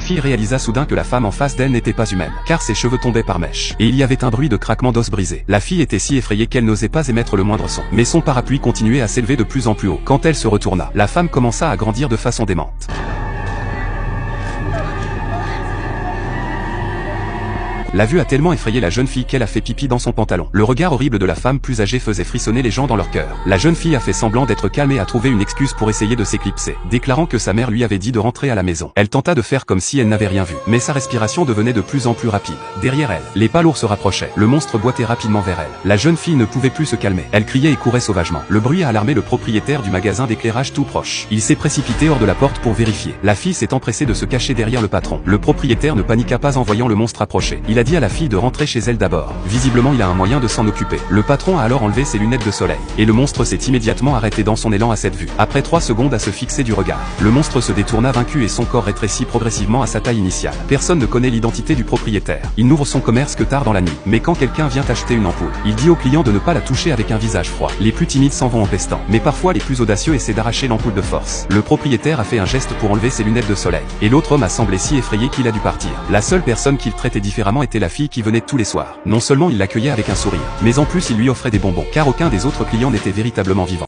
fille réalisa soudain que la femme en face d'elle n'était pas humaine, car ses cheveux tombaient par mèches, et il y avait un bruit de craquement d'os brisés. La fille était si effrayée qu'elle n'osait pas émettre le moindre son, mais son parapluie continuait à s'élever de plus en plus haut. Quand elle se retourna, la femme commença à grandir de façon démente. La vue a tellement effrayé la jeune fille qu'elle a fait pipi dans son pantalon. Le regard horrible de la femme plus âgée faisait frissonner les gens dans leur cœur. La jeune fille a fait semblant d'être calme et a trouvé une excuse pour essayer de s'éclipser, déclarant que sa mère lui avait dit de rentrer à la maison. Elle tenta de faire comme si elle n'avait rien vu, mais sa respiration devenait de plus en plus rapide. Derrière elle, les pas lourds se rapprochaient. Le monstre boitait rapidement vers elle. La jeune fille ne pouvait plus se calmer. Elle criait et courait sauvagement. Le bruit a alarmé le propriétaire du magasin d'éclairage tout proche. Il s'est précipité hors de la porte pour vérifier. La fille s'est empressée de se cacher derrière le patron. Le propriétaire ne paniqua pas en voyant le monstre approcher. Il a dit à la fille de rentrer chez elle d'abord. Visiblement il a un moyen de s'en occuper. Le patron a alors enlevé ses lunettes de soleil. Et le monstre s'est immédiatement arrêté dans son élan à cette vue. Après 3 secondes à se fixer du regard, le monstre se détourna vaincu et son corps rétrécit progressivement à sa taille initiale. Personne ne connaît l'identité du propriétaire. Il n'ouvre son commerce que tard dans la nuit. Mais quand quelqu'un vient acheter une ampoule, il dit au client de ne pas la toucher avec un visage froid. Les plus timides s'en vont en pestant. Mais parfois les plus audacieux essaient d'arracher l'ampoule de force. Le propriétaire a fait un geste pour enlever ses lunettes de soleil. Et l'autre homme a semblé si effrayé qu'il a dû partir. La seule personne qu'il traitait différemment était la fille qui venait tous les soirs. Non seulement il l'accueillait avec un sourire, mais en plus il lui offrait des bonbons, car aucun des autres clients n'était véritablement vivant.